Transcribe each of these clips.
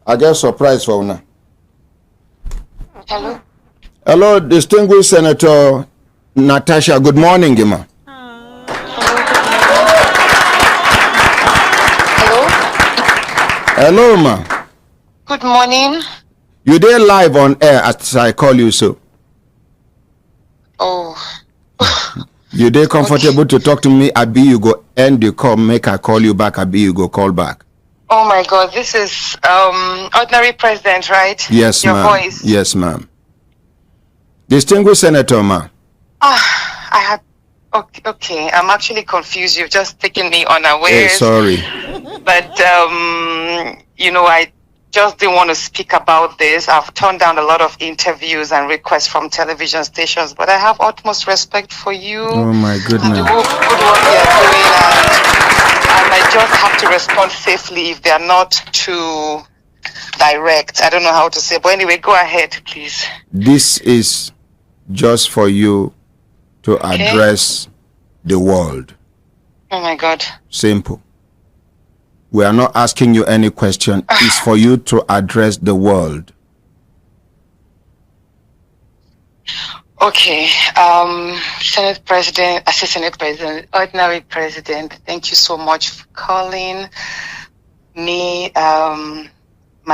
I get surprised for now. Hello. Hello, distinguished Senator Natasha. Good morning, Gima. Hello. Hello, ma. Good morning. You there live on air as I call you so. Oh. You there comfortable to talk to me? Abi, you go end the call, make I call you back. Abi, you go call back. Oh my God, this is ordinary president, right? Yes, Your ma'am. voice. Yes, ma'am. Distinguished Senator, ma. I had. Okay. I'm actually confused. You've just taken me unawares. Hey, sorry. But I just didn't want to speak about this. I've turned down a lot of interviews and requests from television stations, but I have utmost respect for you. Oh my goodness. And the good work you're doing, and I just have to respond safely if they're not too direct. I don't know how to say, but anyway, go ahead, please. This is just for you to address the world. Oh my God. Simple. We are not asking you any question. It's for you to address the world. Okay. Senate President, Assistant President, Ordinary President, thank you so much for calling me. My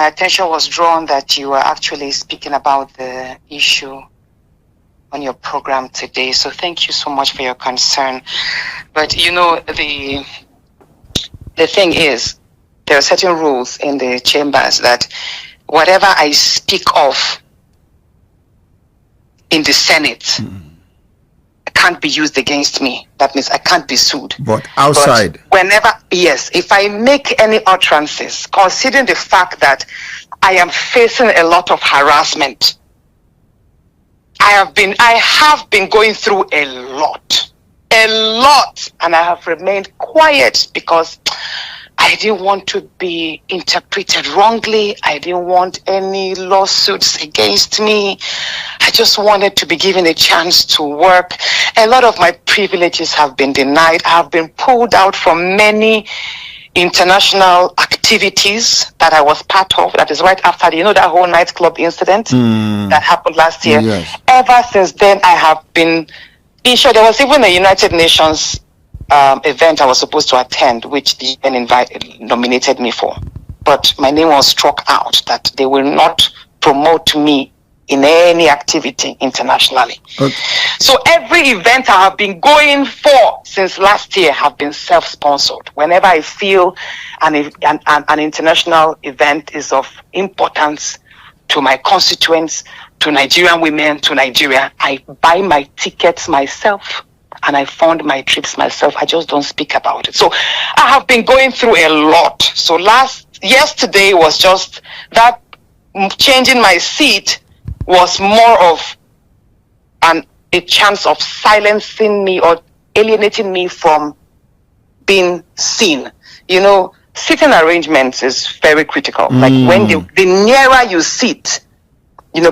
attention was drawn that you were actually speaking about the issue on your program today. So thank you so much for your concern. But the thing is, there are certain rules in the chambers that whatever I speak of in the Senate can't be used against me. That means I can't be sued. But outside? But if I make any utterances, considering the fact that I am facing a lot of harassment, I have been going through a lot, and I have remained quiet because I didn't want to be interpreted wrongly. I didn't want any lawsuits against me. I just wanted to be given a chance to work. A lot of my privileges have been denied. I have been pulled out from many international activities that I was part of. That is right after that whole nightclub incident that happened last year. Yes. Ever since then, I have been there was even a United Nations event I was supposed to attend, which the UN nominated me for. But my name was struck out that they will not promote me in any activity internationally. Okay. So every event I have been going for since last year have been self-sponsored. Whenever I feel an international event is of importance to my constituents, to Nigerian women, to Nigeria, I buy my tickets myself and I fund my trips myself. I just don't speak about it. So I have been going through a lot. So yesterday was just that changing my seat was more of a chance of silencing me or alienating me from being seen. Sitting arrangements is very critical. Like when the nearer you sit,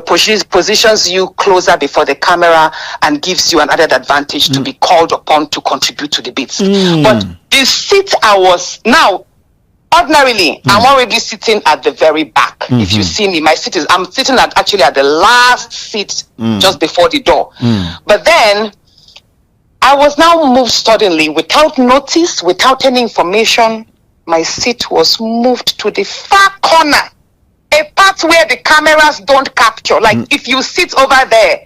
positions you closer before the camera and gives you an added advantage to be called upon to contribute to the bits. But the seat I was now, ordinarily, I'm already sitting at the very back. If you see me, I'm sitting at the last seat just before the door. But then I was now moved suddenly without notice, without any information. My seat was moved to the far corner. A part where the cameras don't capture. Like if you sit over there,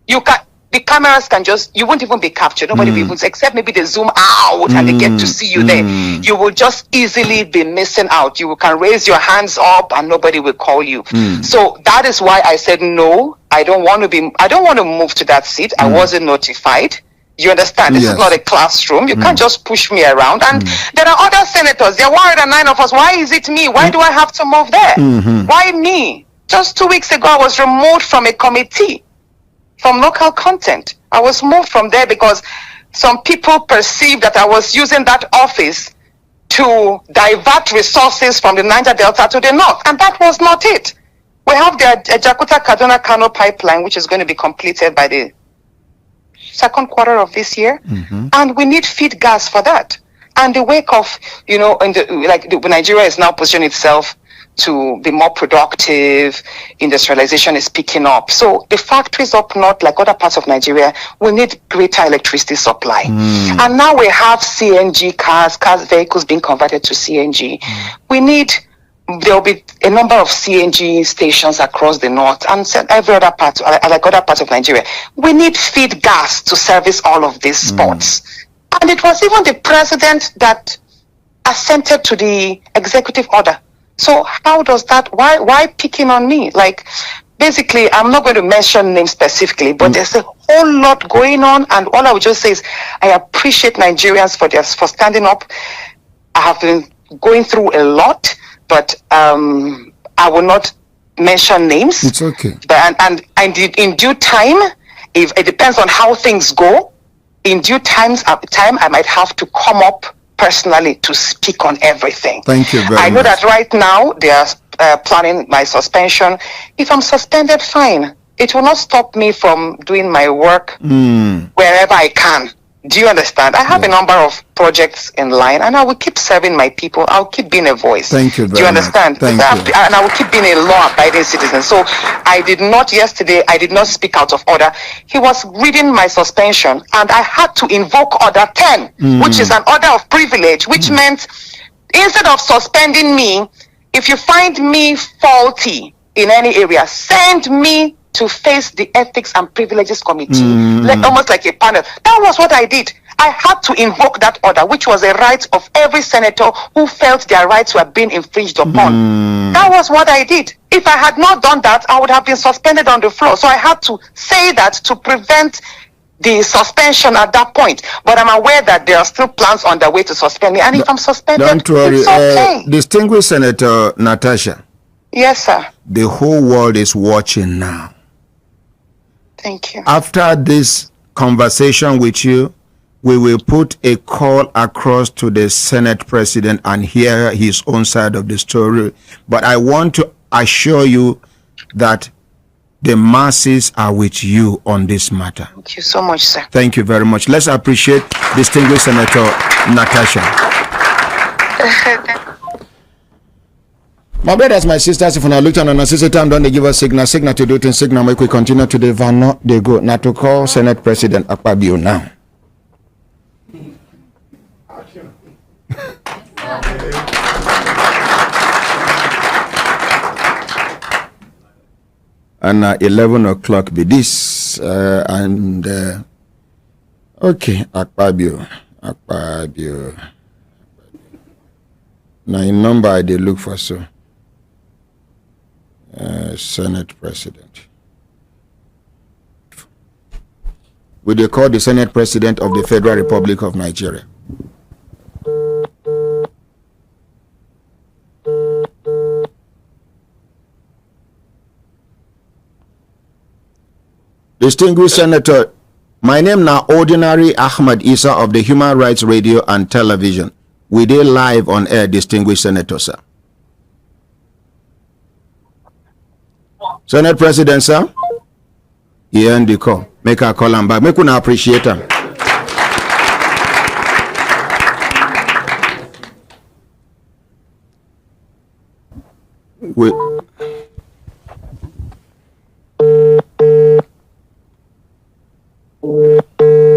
the cameras you won't even be captured. Nobody will even, except maybe they zoom out and they get to see you there. You will just easily be missing out. You can raise your hands up and nobody will call you. So that is why I said no. I don't want to move to that seat. I wasn't notified. You understand? This is not a classroom. You can't just push me around. And there are other senators. There are 109 of us. Why is it me? Why do I have to move there? Why me? Just 2 weeks ago, I was removed from a committee from local content. I was moved from there because some people perceived that I was using that office to divert resources from the Niger Delta to the north. And that was not it. We have the Jakarta-Kaduna-Kano pipeline, which is going to be completed by the second quarter of this year, and we need feed gas for that. And the wake of, Nigeria is now positioning itself to be more productive. Industrialization is picking up. So the factories up north, like other parts of Nigeria, will need greater electricity supply. And now we have CNG cars, vehicles being converted to CNG. There will be a number of CNG stations across the north and every other part, like other parts of Nigeria. We need feed gas to service all of these spots. And it was even the president that assented to the executive order. So how does that, why picking on me? Like, basically, I'm not going to mention names specifically, but there's a whole lot going on. And all I would just say is, I appreciate Nigerians for standing up. I have been going through a lot, but I will not mention names. It's okay. But and in due time, if it depends on how things go, in due time, I might have to come up personally to speak on everything. Thank you very much. I know that right now they are planning my suspension. If I'm suspended, fine. It will not stop me from doing my work wherever I can. Do you understand? I have a number of projects in line, and I will keep serving my people. I'll keep being a voice. Thank you very much. Do you understand? Thank you. And I will keep being a law-abiding citizen. So I did not speak out of order. He was reading my suspension, and I had to invoke Order 10, which is an order of privilege, which meant instead of suspending me, if you find me faulty in any area, send me to face the Ethics and Privileges Committee, almost like a panel. That was what I did. I had to invoke that order, which was a right of every senator who felt their rights were being infringed upon. That was what I did. If I had not done that, I would have been suspended on the floor. So I had to say that to prevent the suspension at that point. But I'm aware that there are still plans on the way to suspend me. And if I'm suspended, don't worry. it's okay. Distinguished Senator Natasha. Yes, sir. The whole world is watching now. Thank you. After this conversation with you, we will put a call across to the Senate President and hear his own side of the story. But I want to assure you that the masses are with you on this matter. Thank you so much, sir. Thank you very much. Let's appreciate distinguished Senator Natasha. My brothers, my sisters, if you look at an sister time, don't they give us signal to do it in signal, make we continue to the van, they go. Now to call Senate President Akpabio now. And 11 o'clock be this, okay, Akpabio. Now in number they look for so. Senate President. Will they call the Senate President of the Federal Republic of Nigeria? Distinguished Senator, my name now Ordinary Ahmad Isa of the Human Rights Radio and Television. We dey live on air, distinguished Senator, sir. Senate President, sir. He end the call. Make a call him back. Make una appreciate him. Wait.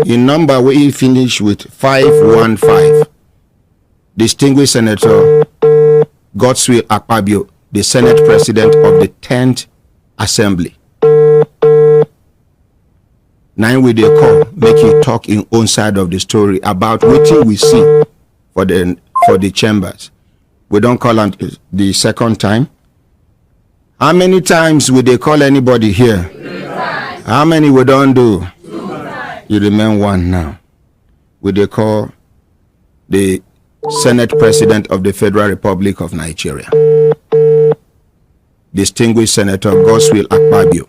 In number we finish with 515. Distinguished Senator Godswill Akpabio, the Senate President of the 10th Assembly. 9 with the call, make you talk in own side of the story about what we see for the chambers. We don't call them the second time. How many times will they call anybody here? 3 times. How many we don't do? 2 times. You remain one now. Will they call the Senate President of the Federal Republic of Nigeria? Distinguished Senator Godswill Akpabio,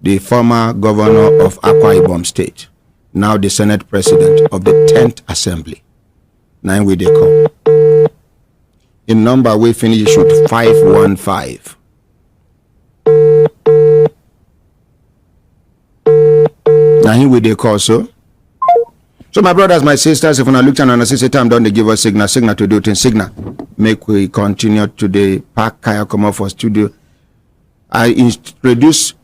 the former governor of Akwa Ibom State, now the Senate President of the 10th Assembly. 9 with the call. In number we finish with 515. Now here with the call, so So my brothers, my sisters, if you look at and say time don't they give us signal to do things, signal. Make we continue today. Park Kaya come up for studio. I introduce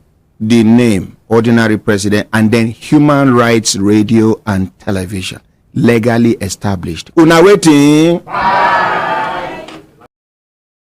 the name, Ordinary President, and then Human Rights Radio and Television, legally established. Una waiting.